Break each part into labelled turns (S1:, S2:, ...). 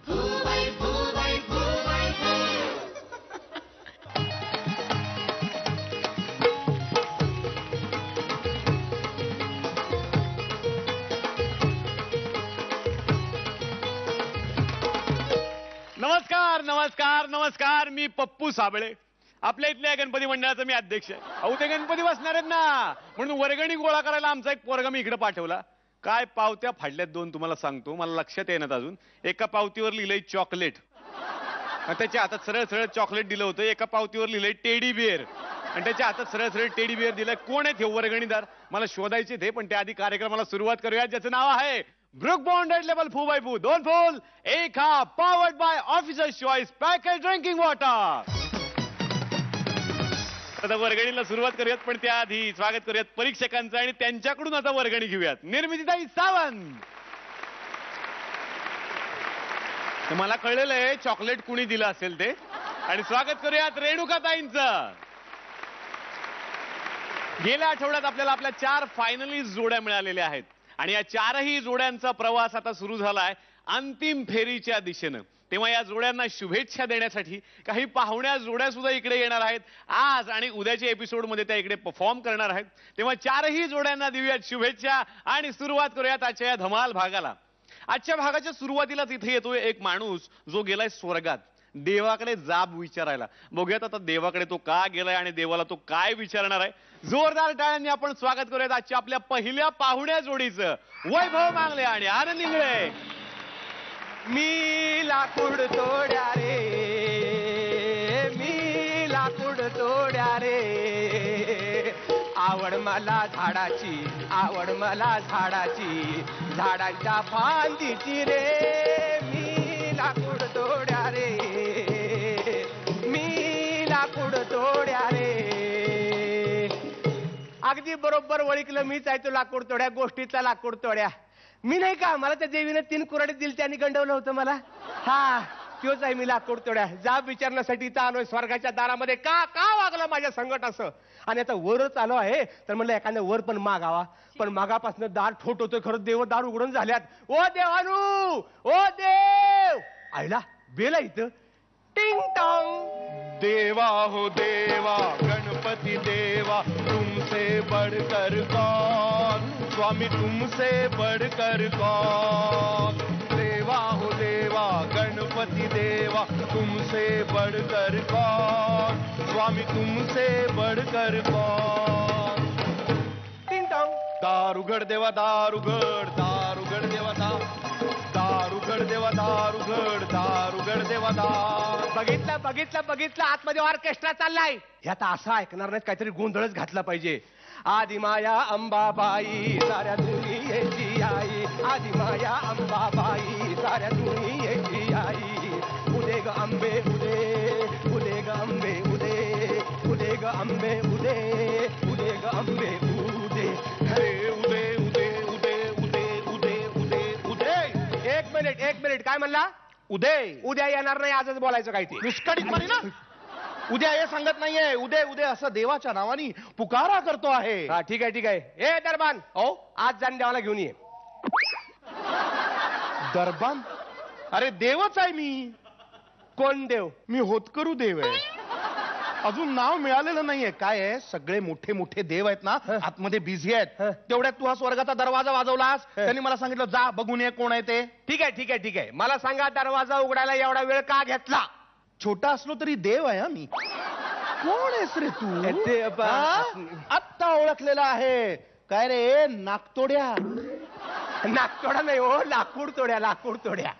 S1: नमस्कार नमस्कार नमस्कार. मी पप्पू साबळे, आपल्या इथल्या गणपती मंडळाचा मी अध्यक्ष आहे. अहो ते गणपती बसणार आहेत ना, म्हणून वर्गणी गोळा करायला आमचा एक पोरगा मी इकडे पाठवला. काय पावत्या फाडल्यात दोन, तुम्हाला सांगतो, मला लक्षात येणार अजून. एका पावतीवर लिहिलंय चॉकलेट, त्याच्या हातात सरळ सरळ चॉकलेट दिलं होतं. एका पावतीवर लिहिलंय टेडी बिअर, आणि त्याच्या हातात सरळ सरळ टेडी बिअर दिलंय. कोण आहेत हे वर्गणीदार मला शोधायचे ते, पण त्याआधी कार्यक्रमाला सुरुवात करूया, ज्याचं नाव आहे ब्रुक बॉन्ड रेड लेबल फू बाय फू. 2 full 1 half, powered by officer choice package drinking water. आता वर्गणीला सुरुवात करूयात, पण त्याआधी स्वागत करूयात परीक्षकांचं आणि त्यांच्याकडून आता वर्गणी घेऊयात. निर्मितीताई सावंत. मला कळलेलं आहे चॉकलेट कुणी दिलं असेल ते. आणि स्वागत करूयात रेणुकाताईंचं. गेल्या आठवड्यात आपल्याला आपल्या 4 फायनलिस्ट जोड्या मिळालेल्या आहेत आणि या 4ही जोड्यांचा प्रवास आता सुरू झालाय अंतिम फेरीच्या दिशेनं. तेव्हा या जोड्यांना शुभेच्छा देण्यासाठी काही पाहुण्या जोड्या सुद्धा इकडे येणार आहेत आज, आणि उद्याच्या एपिसोडमध्ये त्या इकडे परफॉर्म करणार आहेत. तेव्हा 4ही जोड्यांना देऊयात शुभेच्छा आणि सुरुवात करूयात आजच्या या धमाल भागाला. आजच्या भागाच्या सुरुवातीलाच इथे येतोय एक माणूस जो गेलाय स्वर्गात देवाकडे जाब विचारायला. बघूयात आता देवाकडे तो का गेलाय आणि देवाला तो काय विचारणार आहे. जोरदार टाळ्यांनी आपण स्वागत करूयात आजच्या आपल्या पहिल्या पाहुण्या जोडीचं. वैभव मांगले आणि आनंद इंगळे.
S2: मी लाकूड तोड्या रे, मी लाकूड तोड्या रे, आवड मला झाडाची, आवड मला झाडाची, झाडांच्या फांदीची रे. मी लाकूड तोड्या रे, मी लाकूड तोड्या रे. अगदी बरोबर ओळखलं, मीच आहे तो लाकूड तोड्या, गोष्टीतला लाकूड तोड्या. मी नाही का, मला त्या देवीने 3 कुऱ्हाडी दिली, त्यांनी गंडवलं होतं मला. हा तोच आहे मी लाकूड तोड्या. जाब विचारण्यासाठी इथं आलोय स्वर्गाच्या दारामध्ये. का का वागलं माझ्या संकट असं, आणि आता वरच आलो आहे तर म्हणलं एखाद्या वर पण मागावा, पण मागापासून दार ठोट होतोय. खरं देव दार उघडून झाल्यात. ओ देवानू, ओ देव. आईला बेला इथं टिंग टॉंग.
S3: देवा हो देवा गणपति देवा, तुमसे बढ़कर कौन, स्वामी तुमसे बढ़कर कौन. देवा हो देवा गणपति देवा, तुमसे बढ़कर कौन, स्वामी तुमसे बढ़कर कौन.
S2: टिंग टॉंग.
S3: दार उघड देवा, दार उघड, दार उघड देवा, दार उघड देवा, दार उघड, दार उघड देवा, दार.
S2: बघितलं बघितलं बघितलं, आतमध्ये ऑर्केस्ट्रा चाललाय. ह्यात असं ऐकणार नाहीत, काहीतरी गोंधळच घातला पाहिजे. आदि माया अंबाबाई साऱ्या दुनियेची आई, आदि माया अंबाबाई साऱ्या दुनियेची आई. उदे ग आंबे उदे, उदे ग आंबे उदे, उदे ग आंबे उदे, उदे ग आंबे उदे.
S3: अरे उदे उदे उदे उदे उदे उदे उदे.
S2: एक मिनिट काय म्हणला.
S3: उदय
S2: उद्या येणार नाही, आजच बोलायचं काय ते.
S3: निष्काळीत मारी ना. उद्या हे सांगत नाहीये, उदय उदय असं देवाच्या नावानी पुकारा करतो आहे.
S2: हा ठीक आहे. ए दरबान,
S3: ओ
S2: आज जाण देवाला घेऊन ये.
S3: दरबान, अरे देवच आहे मी.
S2: कोण देव.
S3: मी होतकरू देव आहे. अजून नाव मिळालेलं नाहीये. काय आहे, सगळे मोठे मोठे देव आहेत ना आतमध्ये बिझी आहेत. तेवढ्यात तू हा स्वर्गाचा दरवाजा वाजवलास. त्यांनी मला सांगितलं जा बघून ये कोण आहे ते.
S2: ठीक आहे. मला सांगा, दरवाजा उघडायला एवढा वेळ का घेतला.
S3: छोटा असलो तरी देव आहे मी. कोण आहेस रे तू. आत्ता ओळखलेला आहे. काय रे नाकतोड्या.
S2: नाकतोडा नाही हो, लाकूड तोड्या.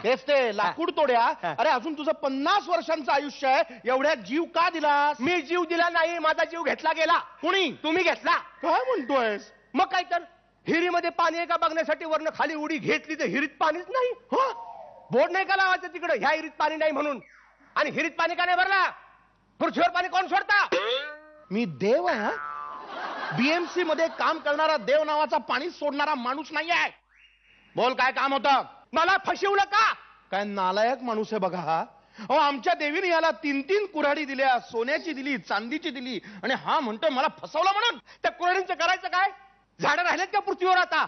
S3: तेच ते लाकूड तोड्या. अरे अजून तुझं 50 वर्षांचं आयुष्य आहे, एवढ्या जीव का दिलास.
S2: मी जीव दिला नाही, माझा जीव घेतला गेला.
S3: कुणी.
S2: तुम्ही घेतला.
S3: काय म्हणतोयस.
S2: मग काय तर, हिरीमध्ये पाणी आहे का बघण्यासाठी वरनं खाली उडी घेतली तर हिरीत पाणीच नाही. बोर्ड नाही का लावायचं तिकडं, ह्या हिरीत पाणी नाही म्हणून. आणि हिरीत पाणी का नाही भरला. पृथ्वीवर पाणी कोण सोडता.
S3: मी देव आहे. बीएमसी मध्ये काम करणारा देव नावाचा पाणी सोडणारा माणूस नाही आहे. बोल काय काम होतं.
S2: मला फसवलं का.
S3: काय नालायक माणूस आहे बघा हा. अहो आमच्या देवीने याला 3 कुऱ्हाडी दिल्या, सोन्याची दिली, चांदीची दिली, आणि हा म्हणतोय मला फसवलं म्हणून.
S2: त्या कुऱ्हाडींचं करायचं काय. झाडं राहिलेत का पृथ्वीवर आता.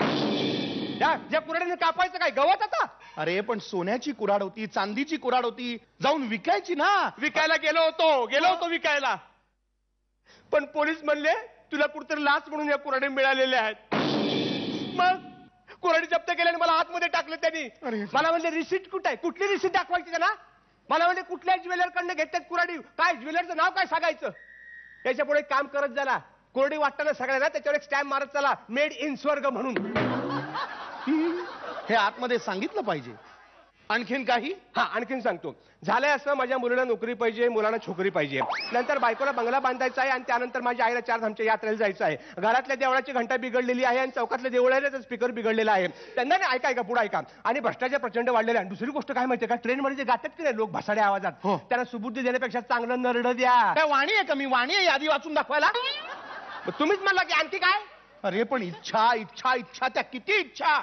S2: ज्या कुऱ्हाडीने कापायचं काय गवत आता?
S3: अरे पण सोन्याची कुऱ्हाड होती, चांदीची कुऱ्हाड होती, जाऊन विकायची ना.
S2: विकायला गेलो होतो विकायला, पण पोलीस म्हणले तुला कुठतरी लाच म्हणून या कुऱ्हाडी मिळालेल्या आहेत. मग कुऱ्हाडी जप्त केल्याने मला आतमध्ये टाकलं त्यांनी. मला म्हणले रिसिट कुठे आहे, कुठली रिसिट दाखवायची त्यांना? मला म्हणले कुठल्या ज्वेलर कडनं घेतात कुऱ्हाडी, काय ज्वेलरचं नाव काय सांगायचं. त्याच्या पुढे काम करत झाला, कुऱ्हाडी वाटताना सगळ्यांना त्याच्यावर एक स्टॅम्प मारत चला, मेड इन स्वर्ग म्हणून.
S3: हे आतमध्ये सांगितलं पाहिजे. आणखीन काही?
S2: हा, आणखीन सांगतो. झालंय असं, माझ्या मुलीला नोकरी पाहिजे, मुलांना छोकरी पाहिजे, नंतर बायकोला बंगला बांधायचा आहे, आणि त्यानंतर माझ्या आईला 4 धामच्या यात्रेला जायचं आहे. घरातल्या देवळाची घंटा बिघडलेली आहे आणि चौकातल्या देवळाचा स्पीकर बिघडलेला आहे. त्यांना नाही ऐका पुढे ऐका. आणि भ्रष्टाचार प्रचंड वाढलेला आहे. दुसरी गोष्ट काय माहितीये का, ट्रेनमध्ये जे गातात की नाही लोक भसाड्या आवाजात, त्यांना सुबुद्धी देण्यापेक्षा चांगलं नरड द्या.
S3: काय वाणी आहे का? मी वाणी आहे यादी वाचून दाखवायला?
S2: तुम्हीच म्हणला की आणखी काय?
S3: अरे पण इच्छा इच्छा इच्छा, त्या किती इच्छा.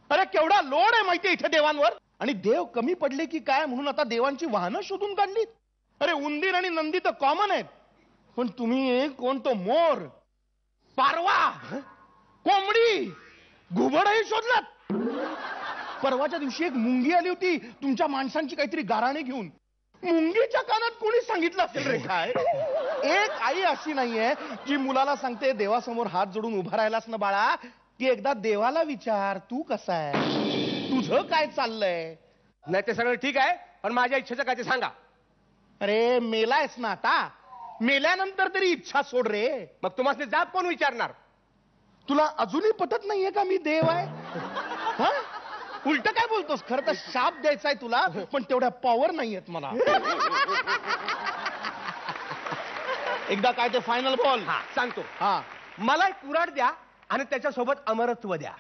S3: अरे केवढा लोड आहे माहितीये इथे देवांवर. आणि देव कमी पडले की काय म्हणून आता देवांची वाहनं शोधून काढलीत. अरे उंदीर आणि नंदी तर कॉमन आहेत, पण तुम्ही कोण तो मोर, पारवा, कोंबडी, घुबडही शोधलात. परवाच्या दिवशी एक मुंगी आली होती तुमच्या माणसांची काहीतरी गाराणे घेऊन. मुंगीच्या कानात कोणी सांगितलं असेल रे काय? एक आई अशी नाहीये जी मुलाला सांगते देवासमोर हात जोडून उभा राहिलास ना बाळा, ती एकदा देवाला विचार तू कसा आहे, तुझं काय चाललंय.
S2: नाही ते सगळं ठीक आहे, पण माझ्या इच्छेचं काय ते सांगा.
S3: अरे मेलायस ना आता, मेल्यानंतर तरी इच्छा सोड रे.
S2: मग तुम्हाला जाब कोण विचारणार?
S3: तुला अजूनही पटत नाहीये का मी देव आहे? हा? उलट काय बोलतोस? खरं तर शाप द्यायचाय तुला, पण तेवढ्या पॉवर नाहीयेत मला. एकदा काय ते फायनल बॉल.
S2: हा सांगतो.
S3: हा,
S2: मला एक कुऱ्हाड द्या आणि त्याच्यासोबत अमरत्व द्या.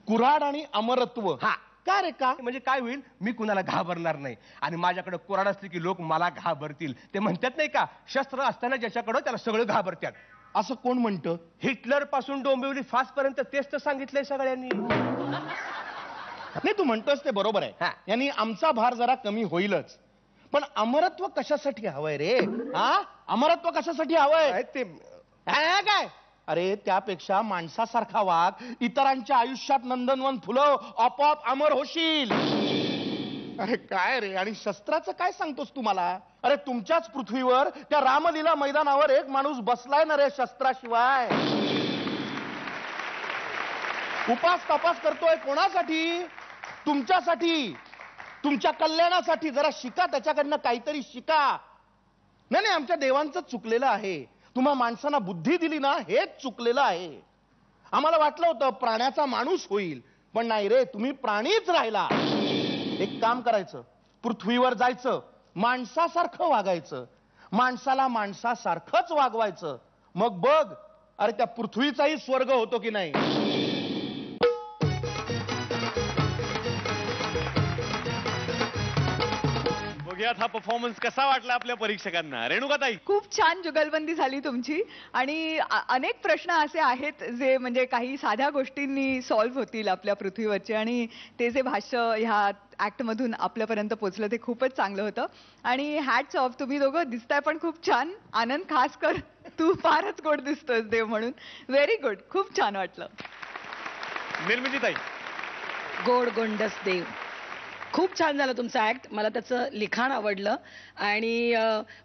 S3: कुऱ्हाड आणि अमरत्व.
S2: हा,
S3: का रे का?
S2: म्हणजे काय होईल, मी कुणाला घाबरणार नाही, आणि माझ्याकडे कुऱ्हाड असली की लोक मला घाबरतील. ते म्हणतात नाही का, शस्त्र असताना ज्याच्याकडे त्याला सगळं घाबरतात.
S3: असं कोण म्हणतं?
S2: हिटलर पासून डोंबिवली फास्ट पर्यंत तेच तर सांगितलंय सगळ्यांनी.
S3: नाही तू म्हणतोस ते बरोबर
S2: हा.
S3: आहे, यांनी आमचा भार जरा कमी होईलच. पण अमरत्व कशासाठी हवंय रे? हा, अमरत्व कशासाठी हवंय
S2: ते
S3: काय? अरे त्यापेक्षा माणसासारखा वाग, इतरांच्या आयुष्यात नंदनवन फुलव, आपोआप अमर होशील. अरे काय रे, आणि शस्त्राचं काय सांगतोस तू मला? अरे तुमच्याच पृथ्वीवर त्या रामलीला मैदानावर एक माणूस बसलाय ना रे शस्त्राशिवाय. उपास तपास करतोय कोणासाठी? तुमच्यासाठी, तुमच्या कल्याणासाठी. जरा शिका त्याच्याकडनं, काहीतरी शिका. नाही नाही, आमच्या देवांचं चुकलेलं आहे. तुम्हा माणसांना बुद्धी दिली ना, हेच चुकलेलं आहे. आम्हाला वाटलं होतं प्राण्याचा माणूस होईल, पण नाही रे, तुम्ही प्राणीच राहिला. एक काम करायचं, पृथ्वीवर जायचं, माणसासारखं वागायचं, माणसाला माणसासारखंच वागवायचं. मग बघ, अरे त्या पृथ्वीचाही स्वर्ग होतो की नाही.
S1: बघूयात हा परफॉर्मन्स कसा वाटला आपल्या परीक्षकांना. रेणुकाताई,
S4: खूप छान जुगलबंदी झाली तुमची, आणि अनेक प्रश्न असे आहेत जे म्हणजे काही साध्या गोष्टींनी सॉल्व्ह होतील आपल्या पृथ्वीवरचे, आणि ते जे भाष्य ह्या ऍक्ट मधून आपल्यापर्यंत पोहोचलं ते खूपच चांगलं होतं. आणि हॅट्स ऑफ, तुम्ही दोघं दिसताय पण खूप छान. आनंद, खास कर तू फारच गोड दिसतोस देव म्हणून. व्हेरी गुड, खूप छान वाटलं.
S1: निर्मितीताई,
S5: गोड गोंडस देव. खूप छान झालं तुमचं ऍक्ट. मला त्याचं लिखाण आवडलं, आणि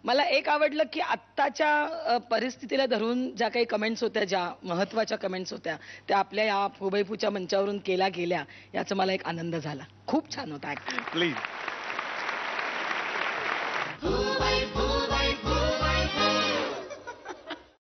S5: मला एक आवडलं की आत्ताच्या परिस्थितीला धरून ज्या काही कमेंट्स होत्या, ज्या महत्वाच्या कमेंट्स होत्या, त्या आपल्या या हुबैपूच्या मंचावरून केल्या गेल्या, याचा मला एक आनंद झाला. खूप छान होता ऍक्ट.
S1: प्लीज.